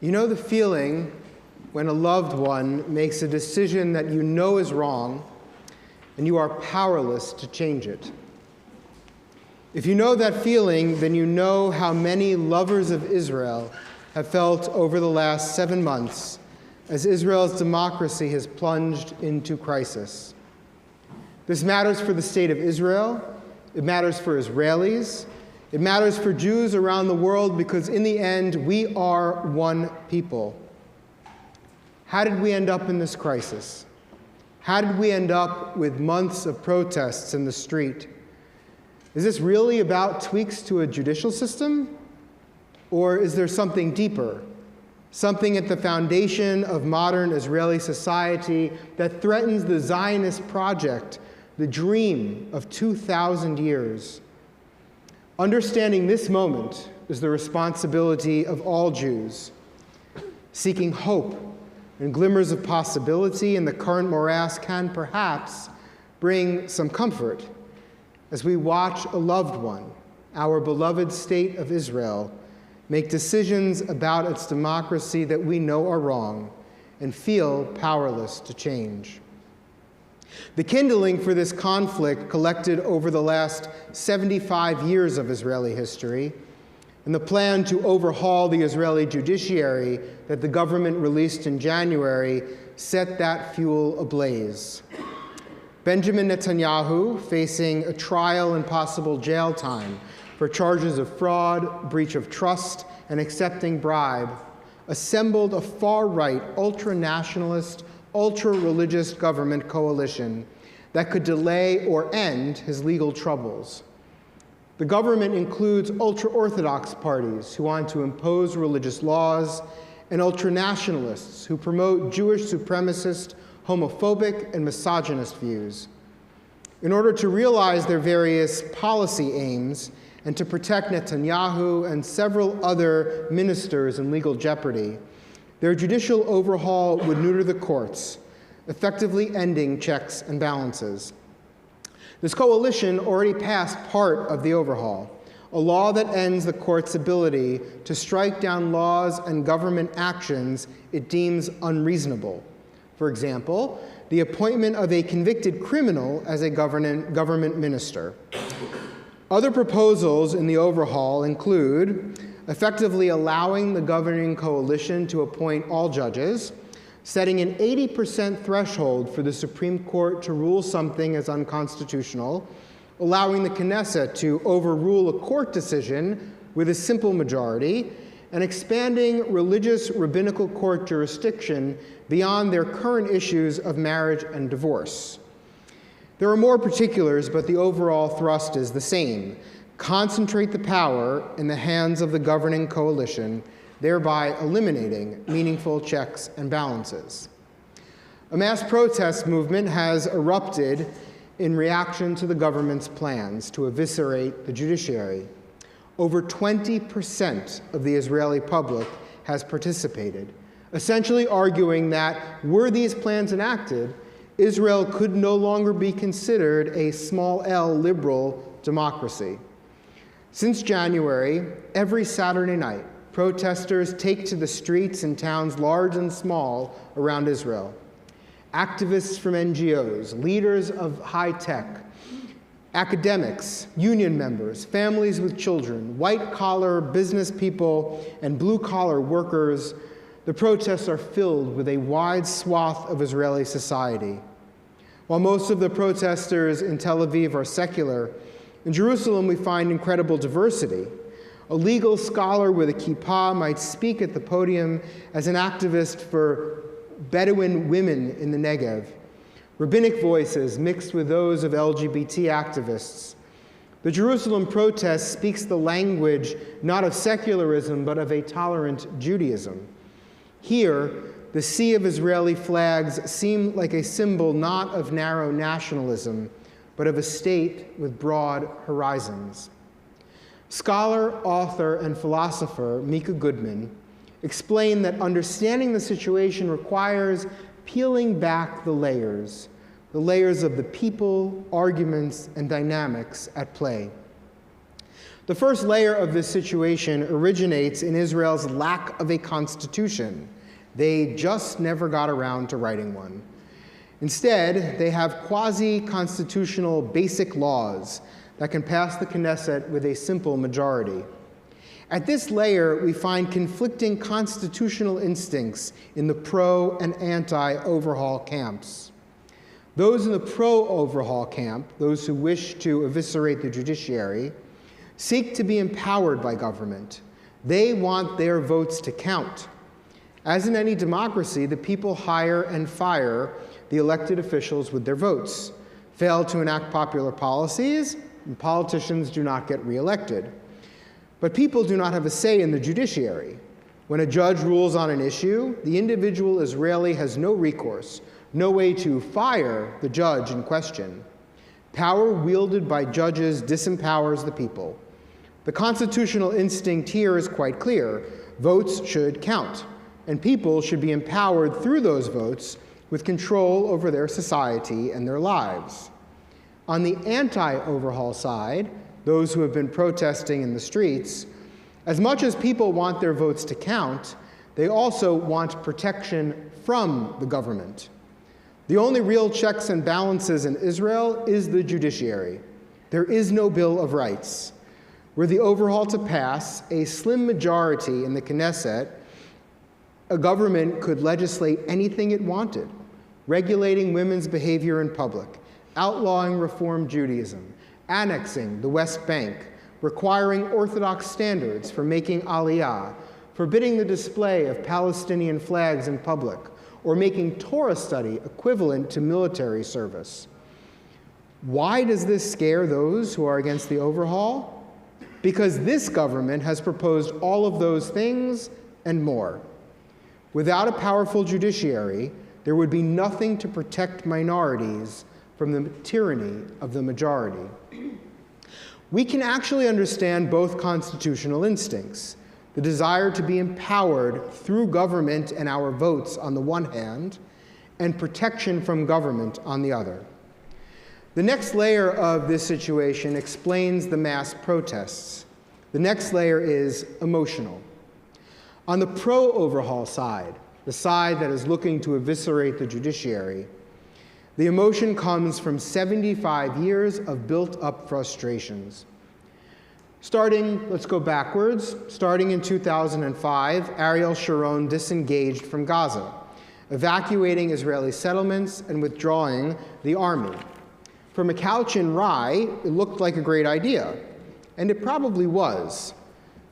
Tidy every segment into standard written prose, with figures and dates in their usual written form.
You know the feeling when a loved one makes a decision that you know is wrong and you are powerless to change it. If you know that feeling, then you know how many lovers of Israel have felt over the last 7 months as Israel's democracy has plunged into crisis. This matters for the state of Israel. It matters for Israelis. It matters for Jews around the world because in the end, we are one people. How did we end up in this crisis? How did we end up with months of protests in the street? Is this really about tweaks to a judicial system? Or is there something deeper, something at the foundation of modern Israeli society that threatens the Zionist project, the dream of 2,000 years? Understanding this moment is the responsibility of all Jews. Seeking hope and glimmers of possibility in the current morass can perhaps bring some comfort as we watch a loved one, our beloved state of Israel, make decisions about its democracy that we know are wrong and feel powerless to change. The kindling for this conflict collected over the last 75 years of Israeli history, and the plan to overhaul the Israeli judiciary that the government released in January set that fuel ablaze. Benjamin Netanyahu, facing a trial and possible jail time for charges of fraud, breach of trust, and accepting bribe, assembled a far-right, ultra-nationalist, ultra-religious government coalition that could delay or end his legal troubles. The government includes ultra-Orthodox parties who want to impose religious laws and ultra-nationalists who promote Jewish supremacist, homophobic, and misogynist views. In order to realize their various policy aims and to protect Netanyahu and several other ministers in legal jeopardy, their judicial overhaul would neuter the courts, effectively ending checks and balances. This coalition already passed part of the overhaul, a law that ends the court's ability to strike down laws and government actions it deems unreasonable. For example, the appointment of a convicted criminal as a government minister. Other proposals in the overhaul include effectively allowing the governing coalition to appoint all judges, setting an 80% threshold for the Supreme Court to rule something as unconstitutional, allowing the Knesset to overrule a court decision with a simple majority, and expanding religious rabbinical court jurisdiction beyond their current issues of marriage and divorce. There are more particulars, but the overall thrust is the same: concentrate the power in the hands of the governing coalition, thereby eliminating meaningful checks and balances. A mass protest movement has erupted in reaction to the government's plans to eviscerate the judiciary. Over 20% of the Israeli public has participated, essentially arguing that were these plans enacted, Israel could no longer be considered a small L liberal democracy. Since January, every Saturday night, protesters take to the streets in towns large and small around Israel. Activists from NGOs, leaders of high tech, academics, union members, families with children, white-collar business people, and blue-collar workers, the protests are filled with a wide swath of Israeli society. While most of the protesters in Tel Aviv are secular, in Jerusalem we find incredible diversity. A legal scholar with a kippah might speak at the podium as an activist for Bedouin women in the Negev. Rabbinic voices mixed with those of LGBT activists. The Jerusalem protest speaks the language not of secularism, but of a tolerant Judaism. Here, the sea of Israeli flags seem like a symbol not of narrow nationalism, but of a state with broad horizons. Scholar, author, and philosopher Mika Goodman explained that understanding the situation requires peeling back the layers of the people, arguments, and dynamics at play. The first layer of this situation originates in Israel's lack of a constitution. They just never got around to writing one. Instead, they have quasi-constitutional basic laws that can pass the Knesset with a simple majority. At this layer, we find conflicting constitutional instincts in the pro- and anti-overhaul camps. Those in the pro-overhaul camp, those who wish to eviscerate the judiciary, seek to be empowered by government. They want their votes to count. As in any democracy, the people hire and fire the elected officials with their votes. Fail to enact popular policies, and politicians do not get reelected. But people do not have a say in the judiciary. When a judge rules on an issue, the individual Israeli has no recourse, no way to fire the judge in question. Power wielded by judges disempowers the people. The constitutional instinct here is quite clear. Votes should count, and people should be empowered through those votes with control over their society and their lives. On the anti-overhaul side, those who have been protesting in the streets, as much as people want their votes to count, they also want protection from the government. The only real checks and balances in Israel is the judiciary. There is no Bill of Rights. Were the overhaul to pass, a slim majority in the Knesset, a government could legislate anything it wanted, regulating women's behavior in public, outlawing Reform Judaism, annexing the West Bank, requiring Orthodox standards for making Aliyah, forbidding the display of Palestinian flags in public, or making Torah study equivalent to military service. Why does this scare those who are against the overhaul? Because this government has proposed all of those things and more. Without a powerful judiciary, there would be nothing to protect minorities from the tyranny of the majority. We can actually understand both constitutional instincts, the desire to be empowered through government and our votes on the one hand, and protection from government on the other. The next layer of this situation explains the mass protests. The next layer is emotional. On the pro-overhaul side, the side that is looking to eviscerate the judiciary, the emotion comes from 75 years of built-up frustrations. Let's go backwards. Starting in 2005, Ariel Sharon disengaged from Gaza, evacuating Israeli settlements and withdrawing the army. From a couch in Rye, it looked like a great idea, and it probably was.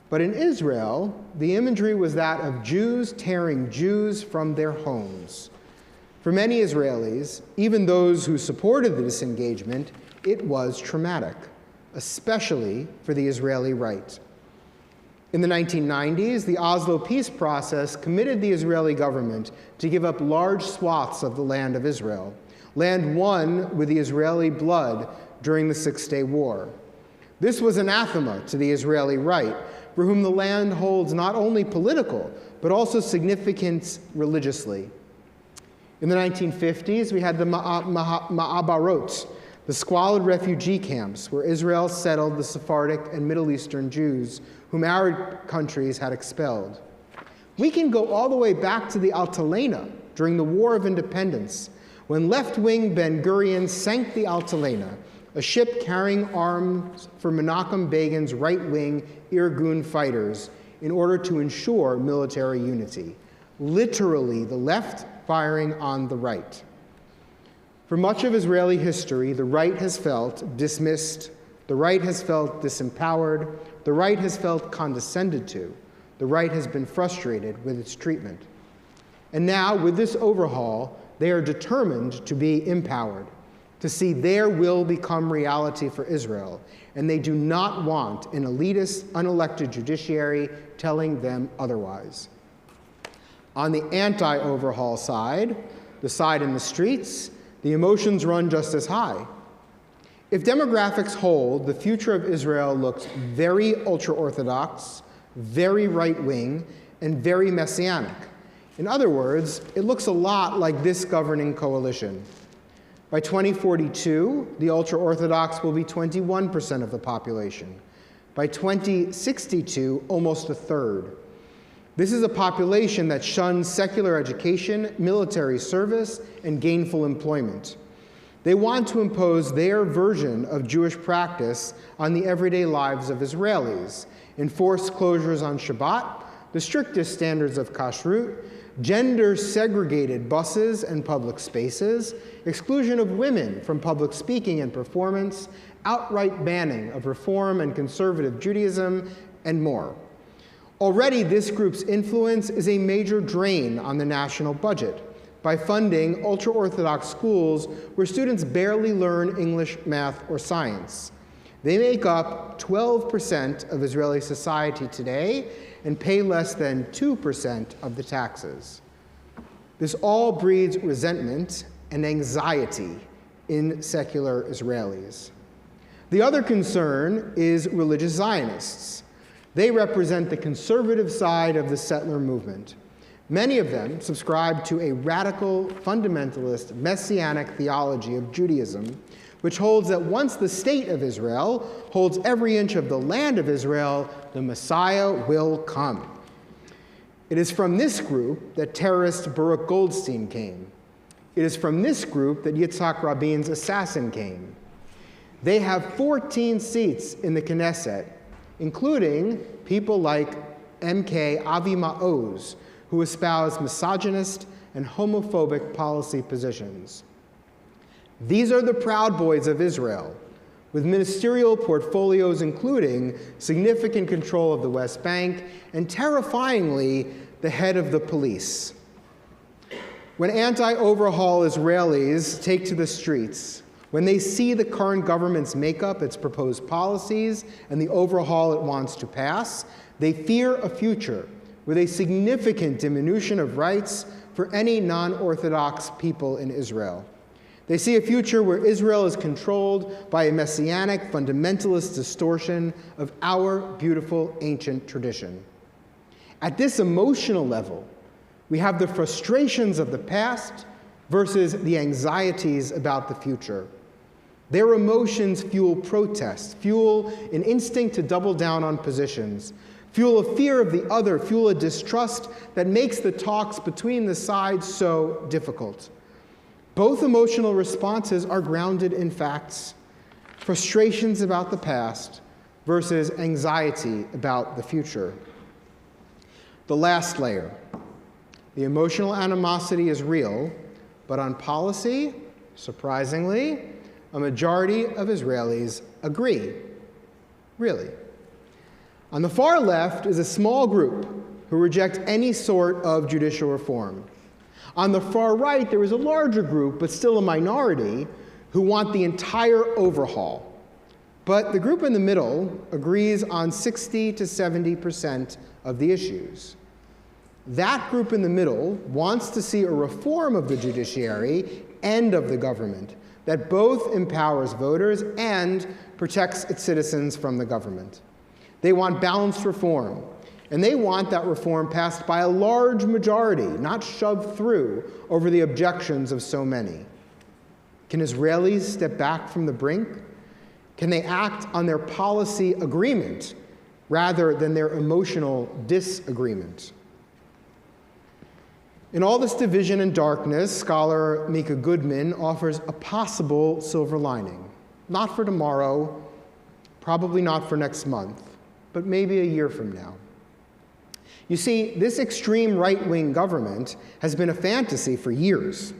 But in Israel, the imagery was that of Jews tearing Jews from their homes. For many Israelis, even those who supported the disengagement, it was traumatic, especially for the Israeli right. In the 1990s, the Oslo peace process committed the Israeli government to give up large swaths of the land of Israel, land won with the Israeli blood during the Six-Day War. This was anathema to the Israeli right, for whom the land holds not only political, but also significance religiously. In the 1950s, we had the Ma'abarot, the squalid refugee camps where Israel settled the Sephardic and Middle Eastern Jews whom Arab countries had expelled. We can go all the way back to the Altalena during the War of Independence, when left-wing Ben-Gurion sank the Altalena, a ship carrying arms for Menachem Begin's right-wing Irgun fighters in order to ensure military unity. Literally, the left firing on the right. For much of Israeli history, the right has felt dismissed, the right has felt disempowered, the right has felt condescended to, the right has been frustrated with its treatment. And now, with this overhaul, they are determined to be empowered, to see their will become reality for Israel, and they do not want an elitist, unelected judiciary telling them otherwise. On the anti-overhaul side, the side in the streets, the emotions run just as high. If demographics hold, the future of Israel looks very ultra-Orthodox, very right-wing, and very messianic. In other words, it looks a lot like this governing coalition. By 2042, the ultra-Orthodox will be 21% of the population. By 2062, almost a third. This is a population that shuns secular education, military service, and gainful employment. They want to impose their version of Jewish practice on the everyday lives of Israelis, enforced closures on Shabbat, the strictest standards of kashrut, gender-segregated buses and public spaces, exclusion of women from public speaking and performance, outright banning of Reform and conservative Judaism, and more. Already, this group's influence is a major drain on the national budget by funding ultra-Orthodox schools where students barely learn English, math, or science. They make up 12% of Israeli society today and pay less than 2% of the taxes. This all breeds resentment and anxiety in secular Israelis. The other concern is religious Zionists. They represent the conservative side of the settler movement. Many of them subscribe to a radical, fundamentalist, messianic theology of Judaism, which holds that once the state of Israel holds every inch of the land of Israel, the Messiah will come. It is from this group that terrorist Baruch Goldstein came. It is from this group that Yitzhak Rabin's assassin came. They have 14 seats in the Knesset, including people like MK Avi Maoz, who espouse misogynist and homophobic policy positions. These are the Proud Boys of Israel, with ministerial portfolios including significant control of the West Bank and, terrifyingly, the head of the police. When anti-overhaul Israelis take to the streets, when they see the current government's makeup, its proposed policies, and the overhaul it wants to pass, they fear a future with a significant diminution of rights for any non-Orthodox people in Israel. They see a future where Israel is controlled by a messianic fundamentalist distortion of our beautiful ancient tradition. At this emotional level, we have the frustrations of the past versus the anxieties about the future. Their emotions fuel protests, fuel an instinct to double down on positions, fuel a fear of the other, fuel a distrust that makes the talks between the sides so difficult. Both emotional responses are grounded in facts, frustrations about the past versus anxiety about the future. The last layer, the emotional animosity is real, but on policy, surprisingly, a majority of Israelis agree. Really. On the far left is a small group who reject any sort of judicial reform. On the far right, there is a larger group, but still a minority, who want the entire overhaul. But the group in the middle agrees on 60 to 70% of the issues. That group in the middle wants to see a reform of the judiciary and of the government that both empowers voters and protects its citizens from the government. They want balanced reform, and they want that reform passed by a large majority, not shoved through over the objections of so many. Can Israelis step back from the brink? Can they act on their policy agreement rather than their emotional disagreement? In all this division and darkness, scholar Mika Goodman offers a possible silver lining. Not for tomorrow, probably not for next month, but maybe a year from now. You see, this extreme right-wing government has been a fantasy for years.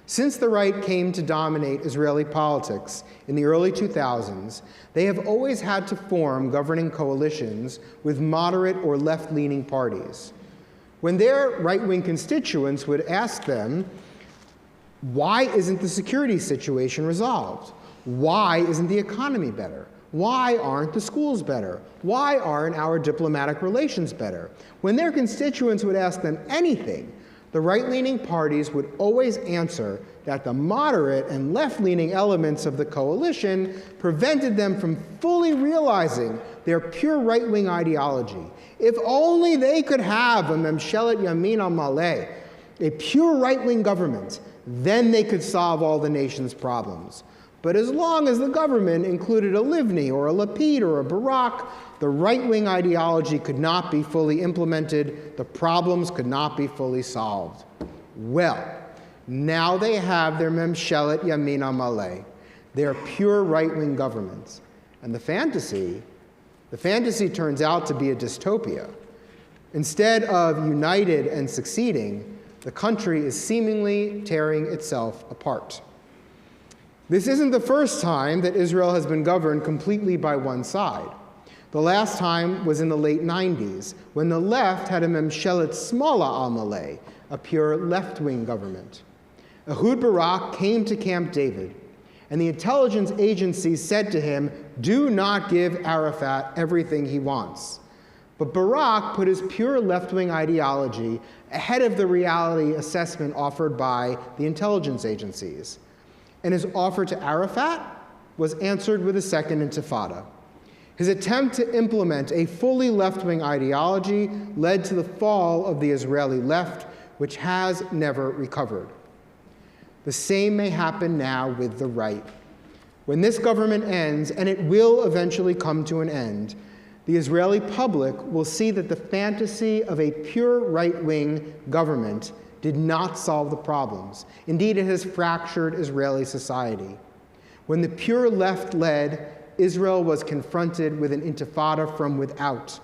Since the right came to dominate Israeli politics in the early 2000s, they have always had to form governing coalitions with moderate or left-leaning parties. When their right-wing constituents would ask them, why isn't the security situation resolved? Why isn't the economy better? Why aren't the schools better? Why aren't our diplomatic relations better? When their constituents would ask them anything, the right-leaning parties would always answer that the moderate and left-leaning elements of the coalition prevented them from fully realizing their pure right-wing ideology. If only they could have a Memshelet Yamin al Maleh, a pure right-wing government, then they could solve all the nation's problems. But as long as the government included a Livni or a Lapid or a Barak, the right-wing ideology could not be fully implemented, the problems could not be fully solved. Well, now they have their Memshelet Yamin Amaleh, their pure right-wing governments. And the fantasy turns out to be a dystopia. Instead of united and succeeding, the country is seemingly tearing itself apart. This isn't the first time that Israel has been governed completely by one side. The last time was in the late 90s, when the left had a Memshelet Smala Amaleh, a pure left-wing government. Ehud Barak came to Camp David, and the intelligence agencies said to him, "Do not give Arafat everything he wants." But Barak put his pure left-wing ideology ahead of the reality assessment offered by the intelligence agencies. And his offer to Arafat was answered with a second intifada. His attempt to implement a fully left-wing ideology led to the fall of the Israeli left, which has never recovered. The same may happen now with the right. When this government ends, and it will eventually come to an end, the Israeli public will see that the fantasy of a pure right-wing government did not solve the problems. Indeed, it has fractured Israeli society. When the pure left led, Israel was confronted with an intifada from without.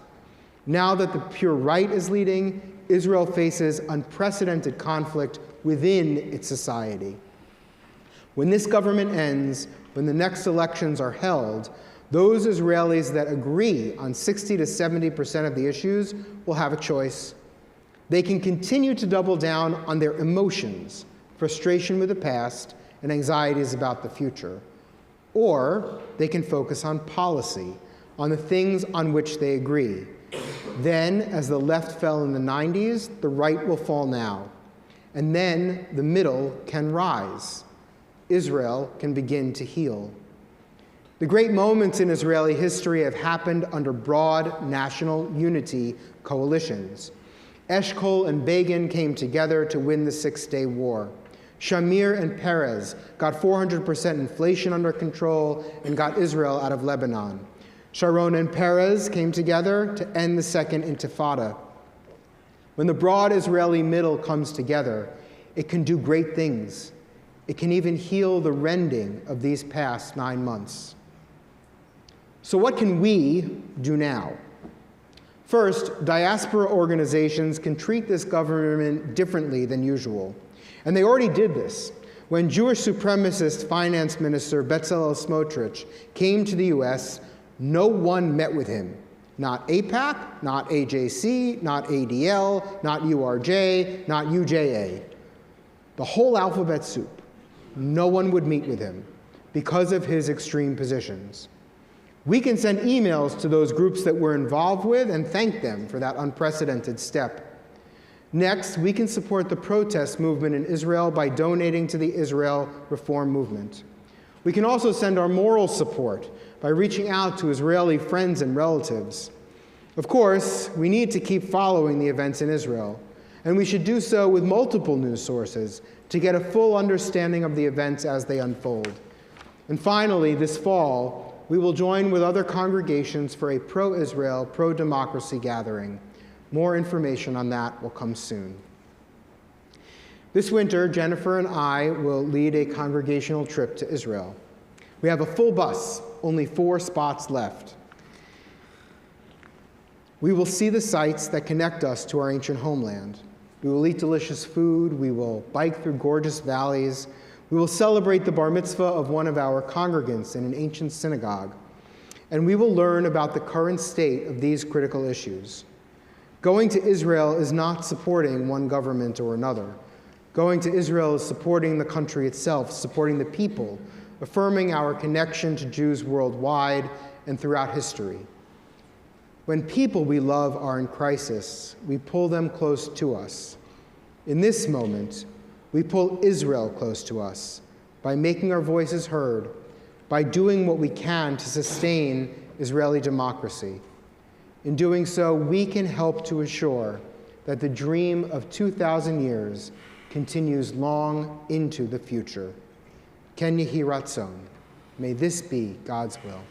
Now that the pure right is leading, Israel faces unprecedented conflict within its society. When this government ends, when the next elections are held, those Israelis that agree on 60 to 70% of the issues will have a choice. They can continue to double down on their emotions, frustration with the past, and anxieties about the future. Or they can focus on policy, on the things on which they agree. Then, as the left fell in the 90s, the right will fall now. And then the middle can rise. Israel can begin to heal. The great moments in Israeli history have happened under broad national unity coalitions. Eshkol and Begin came together to win the Six-Day War. Shamir and Peres got 400% inflation under control and got Israel out of Lebanon. Sharon and Peres came together to end the Second Intifada. When the broad Israeli middle comes together, it can do great things. It can even heal the rending of these past 9 months. So what can we do now? First, diaspora organizations can treat this government differently than usual. And they already did this. When Jewish supremacist finance minister Bezalel Smotrich came to the US, no one met with him. Not AIPAC, not AJC, not ADL, not URJ, not UJA. The whole alphabet soup. No one would meet with him because of his extreme positions. We can send emails to those groups that we're involved with and thank them for that unprecedented step. Next, we can support the protest movement in Israel by donating to the Israel Reform Movement. We can also send our moral support by reaching out to Israeli friends and relatives. Of course, we need to keep following the events in Israel, and we should do so with multiple news sources to get a full understanding of the events as they unfold. And finally, this fall, we will join with other congregations for a pro-Israel, pro-democracy gathering. More information on that will come soon. This winter, Jennifer and I will lead a congregational trip to Israel. We have a full bus, only 4 spots left. We will see the sites that connect us to our ancient homeland. We will eat delicious food. We will bike through gorgeous valleys. We will celebrate the bar mitzvah of one of our congregants in an ancient synagogue. And we will learn about the current state of these critical issues. Going to Israel is not supporting one government or another. Going to Israel is supporting the country itself, supporting the people, affirming our connection to Jews worldwide and throughout history. When people we love are in crisis, we pull them close to us. In this moment, we pull Israel close to us by making our voices heard, by doing what we can to sustain Israeli democracy. In doing so, we can help to assure that the dream of 2,000 years continues long into the future. Ken Yehi Ratzon. May this be God's will.